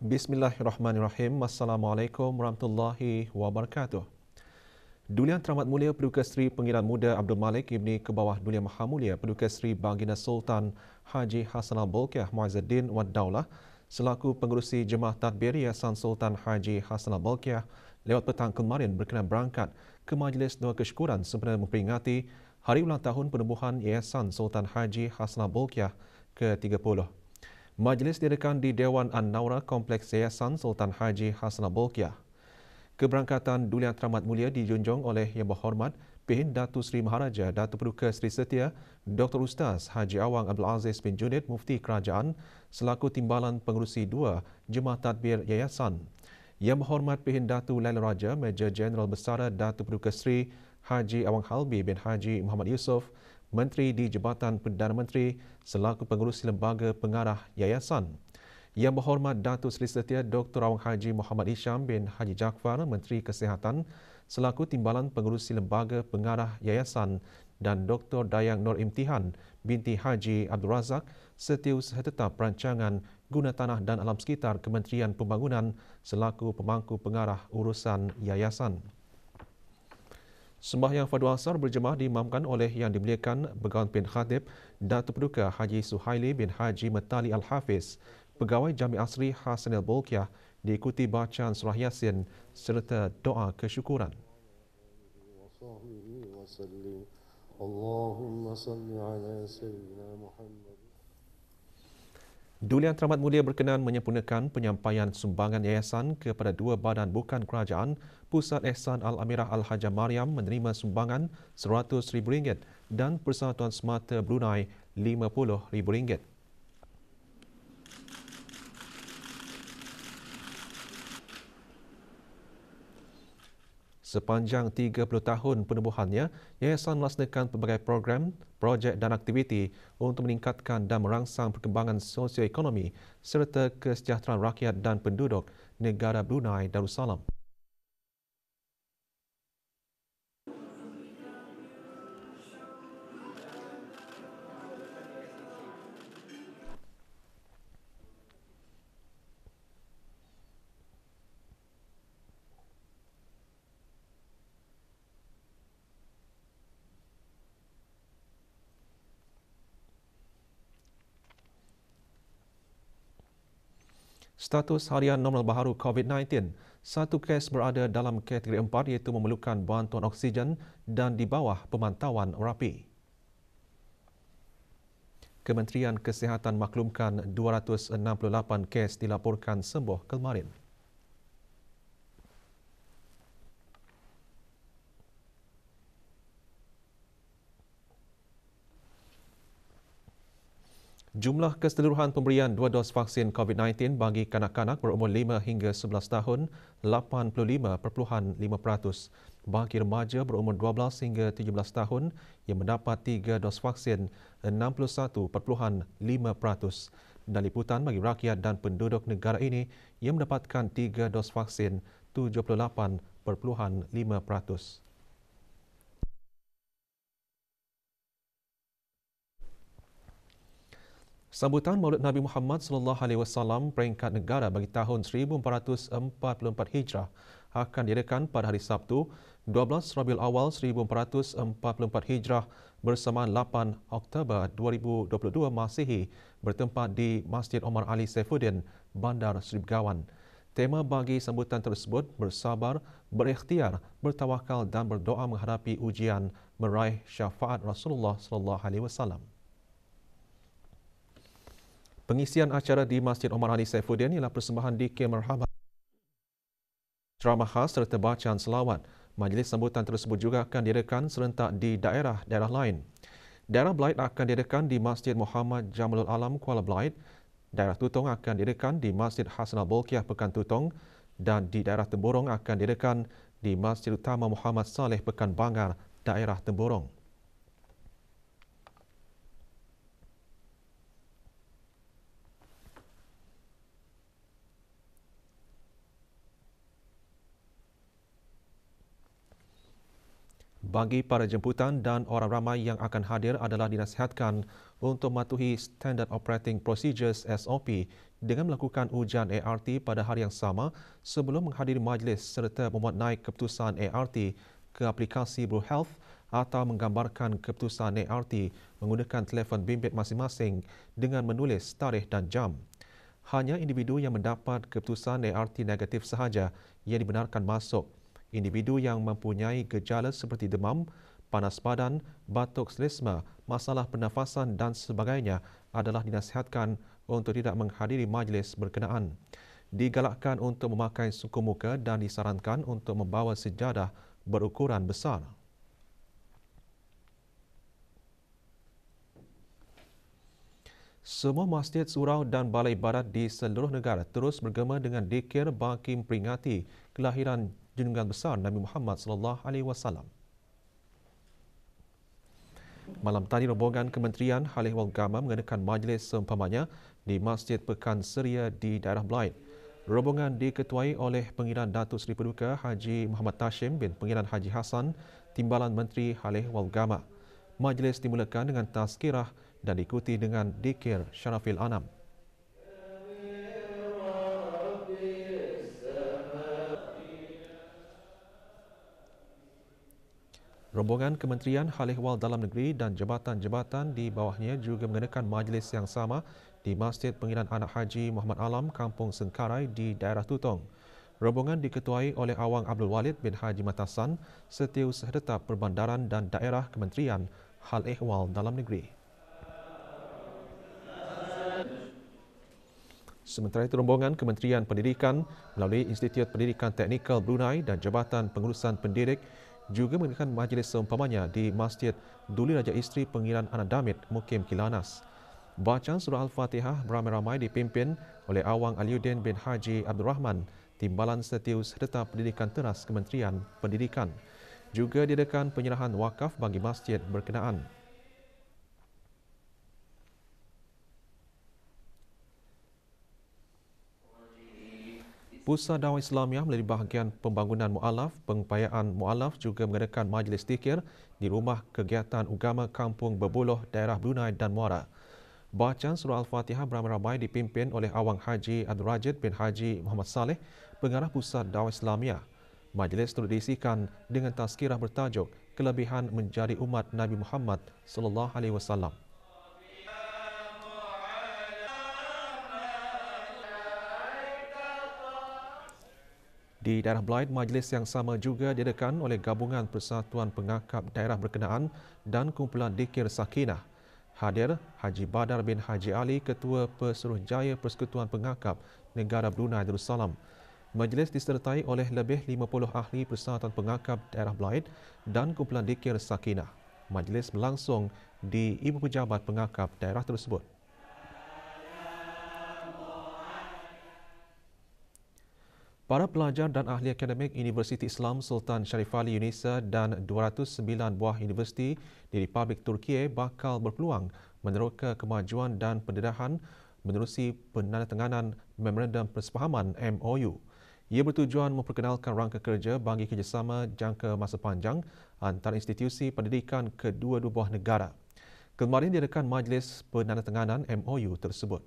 Bismillahirrahmanirrahim. Assalamualaikum warahmatullahi wabarakatuh. Duli Yang Teramat Mulia Paduka Seri Pengiran Muda Abdul Malik Ibni Kebawah Duli Yang Maha Mulia Paduka Seri Baginda Sultan Haji Hassan Al-Bolkiah Muizzuddin Wad Daulah selaku pengerusi Jemaah Tadbir Yayasan Sultan Haji Hassan Al-Bolkiah lewat petang kemarin berkenan berangkat ke Majlis Doa Kesyukuran sempena memperingati Hari Ulang Tahun Penubuhan Yayasan Sultan Haji Hassan Al-Bolkiah ke-30. Majlis diadakan di Dewan An-Nawra Kompleks Yayasan Sultan Haji Hassan Al-Bolkiah. Keberangkatan Duli Yang Teramat Mulia dijunjung oleh Yang Berhormat Pehin Datu Seri Maharaja Datu Paduka Seri Setia Dr. Ustaz Haji Awang Abdul Aziz bin Junid Mufti Kerajaan selaku Timbalan Pengerusi 2 Jemaah Tadbir Yayasan. Yang Berhormat Pehin Datu Laila Raja Major Jeneral Besara Datu Paduka Seri Haji Awang Halbi bin Haji Muhammad Yusof Menteri di Jabatan Perdana Menteri selaku Pengerusi Lembaga Pengarah Yayasan. Yang Berhormat Datuk Seri Setia Dr. Awang Haji Muhammad Isham bin Haji Jaafar Menteri Kesihatan selaku Timbalan Pengerusi Lembaga Pengarah Yayasan dan Dr. Dayang Nur Imtihan binti Haji Abdul Razak Setiausaha Tetap Perancangan Guna Tanah dan Alam Sekitar Kementerian Pembangunan selaku Pemangku Pengarah Urusan Yayasan. Sembahyang Fardu Asar berjemaah diimamkan oleh Yang Dimuliakan Begawan bin Khatib Datuk Paduka Haji Suhaili bin Haji Metali Al-Hafiz, Pegawai Jami Asri Hassan Al-Bolkiah, diikuti bacaan surah Yasin serta doa kesyukuran. Allahumma salli ala sayyidina Muhammad. Duli Yang Teramat Mulia berkenan menyempurnakan penyampaian sumbangan yayasan kepada dua badan bukan kerajaan. Pusat Ehsan Al-Amirah Al-Hajjah Mariam menerima sumbangan RM100,000 dan Persatuan Semata Brunei RM50,000. Sepanjang 30 tahun penubuhannya, yayasan melaksanakan pelbagai program, projek dan aktiviti untuk meningkatkan dan merangsang perkembangan sosioekonomi serta kesejahteraan rakyat dan penduduk negara Brunei Darussalam. Status harian normal baharu COVID-19, satu kes berada dalam kategori 4 iaitu memerlukan bantuan oksigen dan di bawah pemantauan rapi. Kementerian Kesihatan maklumkan 268 kes dilaporkan sembuh kemarin. Jumlah keseluruhan pemberian 2 dos vaksin COVID-19 bagi kanak-kanak berumur 5 hingga 11 tahun 85.5%. Bagi remaja berumur 12 hingga 17 tahun yang mendapat 3 dos vaksin 61.5%. Dan liputan bagi rakyat dan penduduk negara ini yang mendapatkan 3 dos vaksin 78.5%. Sambutan Maulid Nabi Muhammad SAW peringkat negara bagi tahun 1444 Hijrah akan diadakan pada hari Sabtu 12 Rabiul Awal 1444 Hijrah bersamaan 8 Oktober 2022 Masihi bertempat di Masjid Omar Ali Saifuddin, Bandar Seri Begawan. Tema bagi sambutan tersebut bersabar, berikhtiar, bertawakal dan berdoa menghadapi ujian meraih syafaat Rasulullah SAW. Pengisian acara di Masjid Omar Ali Saifuddin ialah persembahan dikir marhaban, ceramah khas serta bacaan selawat. Majlis sambutan tersebut juga akan diadakan serentak di daerah-daerah lain. Daerah Belait akan diadakan di Masjid Muhammad Jamalul Alam Kuala Belait. Daerah Tutong akan diadakan di Masjid Hassan Al-Bolkiah Pekan Tutong dan di daerah Temburong akan diadakan di Masjid Utama Muhammad Saleh Pekan Bangar, daerah Temburong. Bagi para jemputan dan orang ramai yang akan hadir adalah dinasihatkan untuk mematuhi Standard Operating Procedures SOP dengan melakukan ujian ART pada hari yang sama sebelum menghadiri majlis serta memuat naik keputusan ART ke aplikasi Blue Health atau menggambarkan keputusan ART menggunakan telefon bimbit masing-masing dengan menulis tarikh dan jam. Hanya individu yang mendapat keputusan ART negatif sahaja yang dibenarkan masuk. Individu yang mempunyai gejala seperti demam, panas badan, batuk selesma, masalah pernafasan dan sebagainya adalah dinasihatkan untuk tidak menghadiri majlis berkenaan. Digalakkan untuk memakai suku muka dan disarankan untuk membawa sejadah berukuran besar. Semua masjid, surau dan balai ibadat di seluruh negara terus bergema dengan dikir bagi memperingati kelahiran junjungan besar Nabi Muhammad SAW. Malam tadi, rombongan Kementerian Halih Wal Gama mengadakan majlis seumpamanya di Masjid Pekan Seria di daerah Blaid. Rombongan diketuai oleh Pengiran Datuk Seri Paduka Haji Muhammad Tashim bin Pengiran Haji Hassan, Timbalan Menteri Halih Wal Gama. Majlis dimulakan dengan tazkirah dan diikuti dengan dikir Syarafil Anam. Rombongan Kementerian Halih Wal Dalam Negeri dan jabatan-jabatan di bawahnya juga mengadakan majlis yang sama di Masjid Pengiran Anak Haji Muhammad Alam, Kampung Sengkarai di daerah Tutong. Rombongan diketuai oleh Awang Abdul Walid bin Haji Matasan, Setiausaha Tetap Perbandaran dan Daerah Kementerian Hal Ehwal Dalam Negeri. Sementara itu, rombongan Kementerian Pendidikan melalui Institut Pendidikan Teknikal Brunei dan Jabatan Pengurusan Pendidik juga mengadakan majlis seumpamanya di Masjid Duli Raja Isteri Pengiran Anak Damit, Mukim Kilanas. Bacaan surah Al-Fatihah beramai-ramai dipimpin oleh Awang Aliuddin bin Haji Abdul Rahman, Timbalan Setiausaha Tetap Pendidikan Teras Kementerian Pendidikan. Juga diadakan penyerahan wakaf bagi masjid berkenaan. Pusat Dakwah Islamiah melalui bahagian pembangunan mu'alaf, pengupayaan mu'alaf juga mengadakan majlis zikir di Rumah Kegiatan Agama Kampung Berbuluh, daerah Brunei dan Muara. Bacaan surah Al-Fatihah beramai-ramai dipimpin oleh Awang Haji Abdul Rajid bin Haji Muhammad Saleh, Pengarah Pusat Dakwah Islamiah. Majlis turut diisikan dengan tazkirah bertajuk Kelebihan Menjadi Umat Nabi Muhammad SAW. Di daerah Blaid, majlis yang sama juga diadakan oleh Gabungan Persatuan Pengakap Daerah Berkenaan dan Kumpulan Dikir Sakinah. Hadir Haji Badar bin Haji Ali, Ketua Pesuruhjaya Persekutuan Pengakap Negara Brunei Darussalam. Majlis disertai oleh lebih 50 ahli Persatuan Pengakap Daerah Blaid dan Kumpulan Dikir Sakinah. Majlis berlangsung di Ibu Pejabat Pengakap daerah tersebut. Para pelajar dan ahli akademik Universiti Islam Sultan Sharif Ali UNISA dan 209 buah universiti di Republik Turki bakal berpeluang meneroka kemajuan dan pendedahan menerusi penandatanganan Memorandum Persefahaman MOU. Ia bertujuan memperkenalkan rangka kerja bagi kerjasama jangka masa panjang antara institusi pendidikan kedua-dua buah negara. Kemarin diadakan majlis penandatanganan MOU tersebut.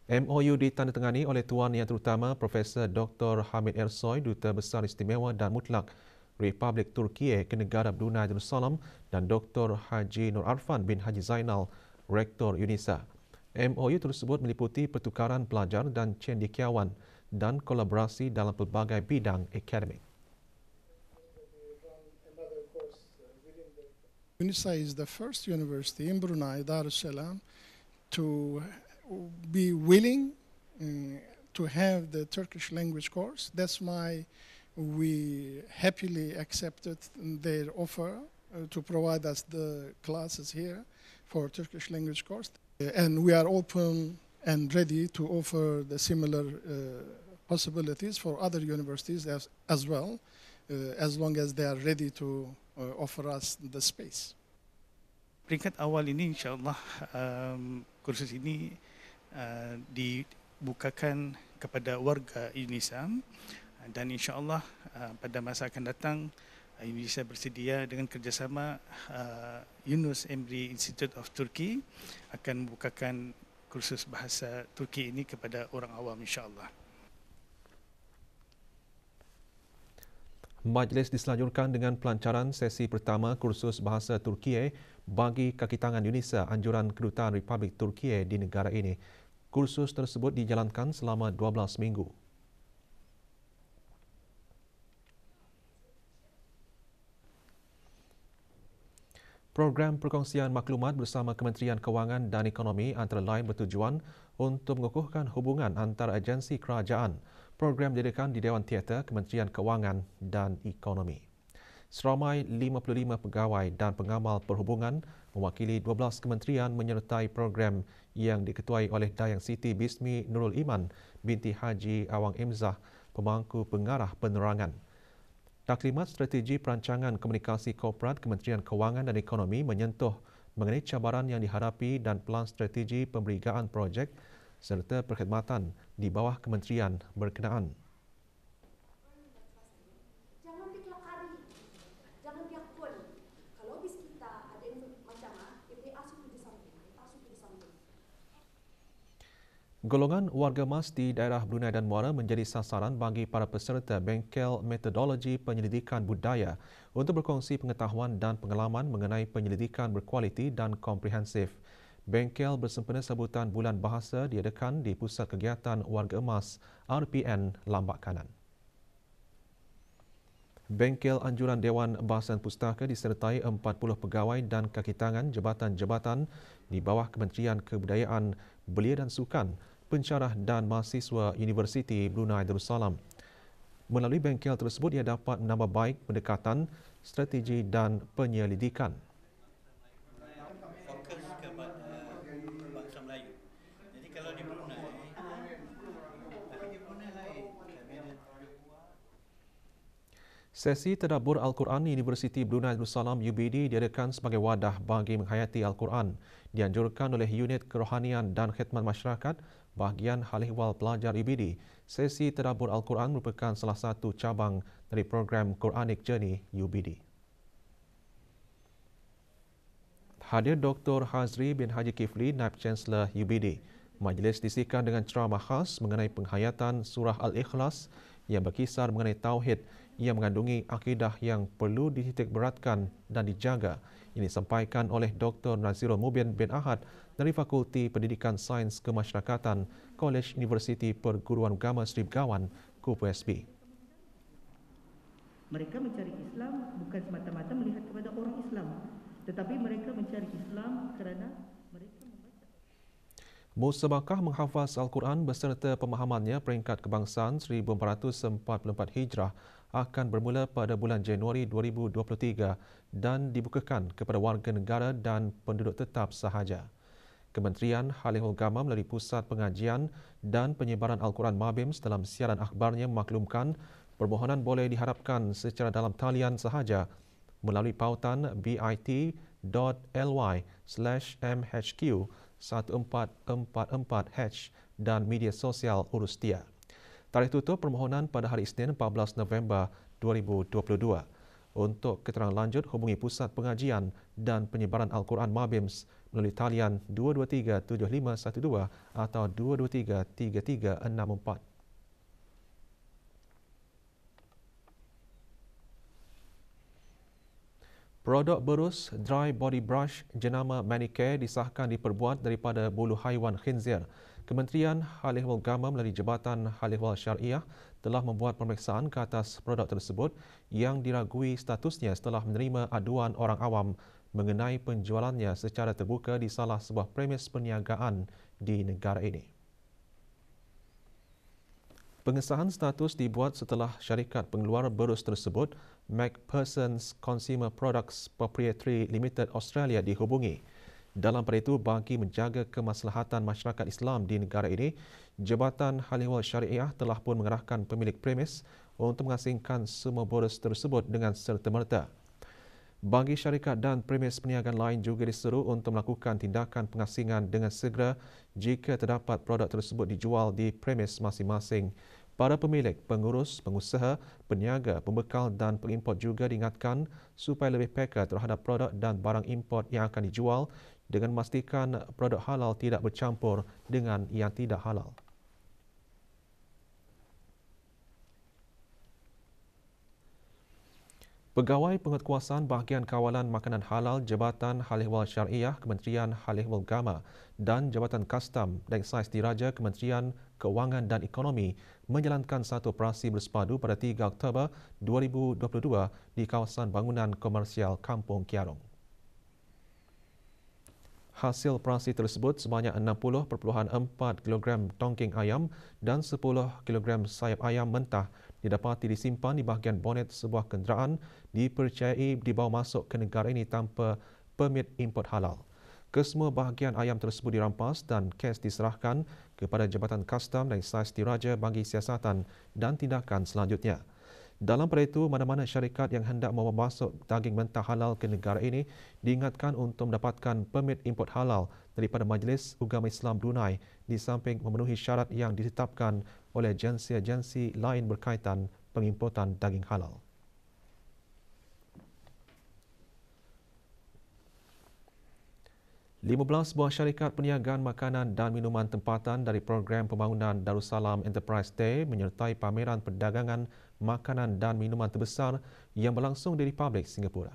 MOU ditandatangani oleh Tuan Yang Terutama Profesor Dr. Hamid Ersoy, Duta Besar Istimewa dan Mutlak Republik Turki ke negara Brunei Darussalam dan Dr. Haji Nur Arfan bin Haji Zainal, Rektor UNISA. MOU tersebut meliputi pertukaran pelajar dan cendekiawan dan kolaborasi dalam pelbagai bidang akademik. UNISA is the first university in Brunei Darussalam to be willing to have the Turkish language course. That's why we happily accepted their offer to provide us the classes here for Turkish language course. And we are open and ready to offer the similar possibilities for other universities as well, as long as they are ready to offer us the space. Peringkat awal ini insyaAllah kursus ini dibukakan kepada warga UNISA Dan insya-Allah pada masa akan datang Indonesia bersedia dengan kerjasama Yunus Emre Institute of Turkey akan membukakan kursus bahasa Turki ini kepada orang awam insya-Allah. Majlis diselanjutkan dengan pelancaran sesi pertama kursus bahasa Turkiye bagi kaki tangan Indonesia anjuran Kedutaan Republik Turkiye di negara ini. Kursus tersebut dijalankan selama 12 minggu. Program perkongsian maklumat bersama Kementerian Kewangan dan Ekonomi antara lain bertujuan untuk mengukuhkan hubungan antara agensi kerajaan. Program diadakan di Dewan Teater Kementerian Kewangan dan Ekonomi. Seramai 55 pegawai dan pengamal perhubungan mewakili 12 kementerian menyertai program yang diketuai oleh Dayang Siti Bismi Nurul Iman binti Haji Awang Imzah, pemangku pengarah penerangan. Taklimat Strategi Perancangan Komunikasi Korporat Kementerian Kewangan dan Ekonomi menyentuh mengenai cabaran yang dihadapi dan pelan strategi pemberigaan projek serta perkhidmatan di bawah kementerian berkenaan. Jangan dikelakari, jangan diakui. Kalau bis kita ada yang macam dia asuh di samping, Golongan warga emas di daerah Brunei dan Muara menjadi sasaran bagi para peserta bengkel metodologi penyelidikan budaya untuk berkongsi pengetahuan dan pengalaman mengenai penyelidikan berkualiti dan komprehensif. Bengkel bersempena sambutan Bulan Bahasa diadakan di Pusat Kegiatan Warga Emas RPN Lambak Kanan. Bengkel anjuran Dewan Bahasan Pustaka disertai 40 pegawai dan kaki tangan jabatan-jabatan di bawah Kementerian Kebudayaan, Belia dan Sukan, pensyarah dan mahasiswa Universiti Brunei Darussalam. Melalui bengkel tersebut ia dapat menambah baik pendekatan, strategi dan penyelidikan. Fokus kepada bangsa Melayu. Jadi kalau di Brunei, tapi di Brunei lain. Sesi Tadabbur Al-Quran Universiti Brunei Darussalam UBD diadakan sebagai wadah bagi menghayati Al-Quran. Dianjurkan oleh Unit Kerohanian dan Khidmat Masyarakat bahagian Hal Ehwal Pelajar UBD. Sesi Tadabbur Al-Quran merupakan salah satu cabang dari program Quranic Journey UBD. Hadir Dr. Hazri bin Haji Kifli, Naib Chancellor UBD. Majlis disikan dengan ceramah khas mengenai penghayatan surah Al-Ikhlas yang berkisar mengenai tauhid yang mengandungi akidah yang perlu dititikberatkan dan dijaga. Ini disampaikan oleh Dr. Nazirul Mubin bin Ahad dari Fakulti Pendidikan Sains Kemasyarakatan Kolej Universiti Perguruan Agama Sri Begawan, KUPSB. Mereka mencari Islam bukan semata-mata melihat kepada orang Islam, tetapi mereka mencari Islam kerana mereka membaca. Musabakah menghafaz Al-Quran beserta pemahamannya peringkat kebangsaan 1444 Hijrah akan bermula pada bulan Januari 2023 dan dibukakan kepada warga negara dan penduduk tetap sahaja. Kementerian Hal Ehwal Agama melalui Pusat Pengajian dan Penyebaran Al-Quran MABIMS dalam siaran akhbarnya memaklumkan permohonan boleh diharapkan secara dalam talian sahaja melalui pautan bit.ly/mhq1444h dan media sosial Urus Tia. Tarikh tutup permohonan pada hari Isnin 14 November 2022. Untuk keterangan lanjut, hubungi Pusat Pengajian dan Penyebaran Al-Quran MABIMS melalui talian 223-7512 atau 223-3364. Produk berus Dry Body Brush jenama Manicare disahkan diperbuat daripada bulu haiwan khinzir. Kementerian Hal Ehwal Agama melalui Jabatan Hal Ehwal Syariah telah membuat pemeriksaan ke atas produk tersebut yang diragui statusnya setelah menerima aduan orang awam mengenai penjualannya secara terbuka di salah sebuah premis perniagaan di negara ini. Pengesahan status dibuat setelah syarikat pengeluar berus tersebut, McPherson's Consumer Products Proprietary Limited Australia dihubungi. Dalam pada itu, bagi menjaga kemaslahatan masyarakat Islam di negara ini, Jabatan Hal Ehwal Syariah telah pun mengerahkan pemilik premis untuk mengasingkan semua borus tersebut dengan serta-merta. Bagi syarikat dan premis perniagaan lain juga diseru untuk melakukan tindakan pengasingan dengan segera jika terdapat produk tersebut dijual di premis masing-masing. Para pemilik, pengurus, pengusaha, peniaga, pembekal dan pengimport juga diingatkan supaya lebih peka terhadap produk dan barang import yang akan dijual dengan memastikan produk halal tidak bercampur dengan yang tidak halal. Pegawai Penguatkuasaan Bahagian Kawalan Makanan Halal Jabatan Hal Ehwal Syariah Kementerian Hal Ehwal Agama dan Jabatan Kastam dan Eksais Diraja Kementerian Keuangan dan Ekonomi menjalankan satu operasi bersepadu pada 3 Oktober 2022 di kawasan bangunan komersial Kampung Kiarong. Hasil operasi tersebut sebanyak 60.4 kg tongking ayam dan 10 kg sayap ayam mentah didapati disimpan di bahagian bonet sebuah kenderaan dipercayai dibawa masuk ke negara ini tanpa permit import halal. Kesemua bahagian ayam tersebut dirampas dan kes diserahkan kepada Jabatan Kastam dan Eksais Diraja bagi siasatan dan tindakan selanjutnya. Dalam pada itu, mana-mana syarikat yang hendak membawa masuk daging mentah halal ke negara ini diingatkan untuk mendapatkan permit import halal daripada Majlis Ugama Islam Brunei di samping memenuhi syarat yang ditetapkan oleh agensi-agensi lain berkaitan pengimportan daging halal. Lima belas buah syarikat perniagaan makanan dan minuman tempatan dari program pembangunan Darussalam Enterprise Day menyertai pameran perdagangan makanan dan minuman terbesar yang berlangsung di Republik Singapura.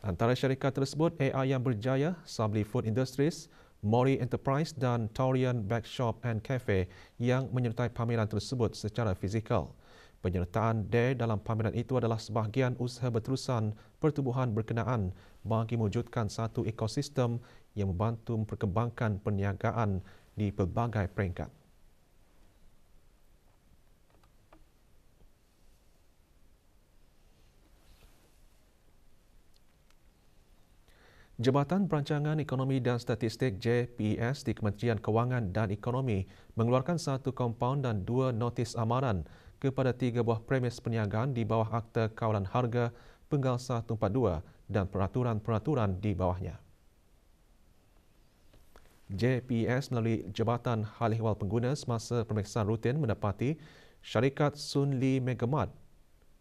Antara syarikat tersebut AI Yang Berjaya, Sabli Food Industries, Mori Enterprise dan Taurian Back Shop and Cafe yang menyertai pameran tersebut secara fizikal. Penyertaan DARE dalam pameran itu adalah sebahagian usaha berterusan pertubuhan berkenaan bagi mewujudkan satu ekosistem yang membantu memperkembangkan perniagaan di pelbagai peringkat. Jabatan Perancangan Ekonomi dan Statistik JPS di Kementerian Kewangan dan Ekonomi mengeluarkan satu kompaun dan 2 notis amaran kepada 3 buah premis perniagaan di bawah Akta Kawalan Harga Penggal 142 dan peraturan-peraturan di bawahnya. JPS melalui Jabatan Hal Ehwal Pengguna semasa pemeriksaan rutin mendapati syarikat Sun Lee Megamart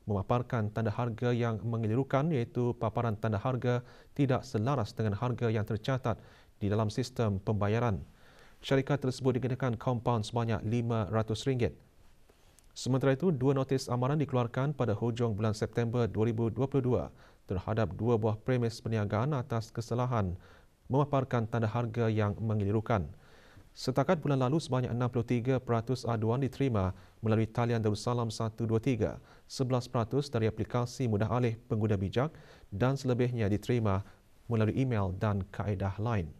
memaparkan tanda harga yang mengelirukan iaitu paparan tanda harga tidak selaras dengan harga yang tercatat di dalam sistem pembayaran. Syarikat tersebut dikenakan kompaun sebanyak RM500. Sementara itu, 2 notis amaran dikeluarkan pada hujung bulan September 2022 terhadap 2 buah premis perniagaan atas kesalahan memaparkan tanda harga yang mengelirukan. Setakat bulan lalu, sebanyak 63% aduan diterima melalui talian Darussalam 123, 11% dari aplikasi mudah alih pengguna bijak dan selebihnya diterima melalui email dan kaedah lain.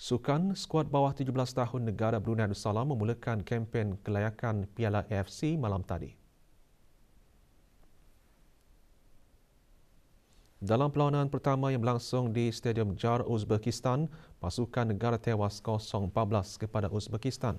Sukan skuad bawah 17 tahun negara Brunei Darussalam memulakan kempen kelayakan Piala AFC malam tadi. Dalam perlawanan pertama yang berlangsung di Stadium Jar, Uzbekistan, pasukan negara tewas 0-14 kepada Uzbekistan.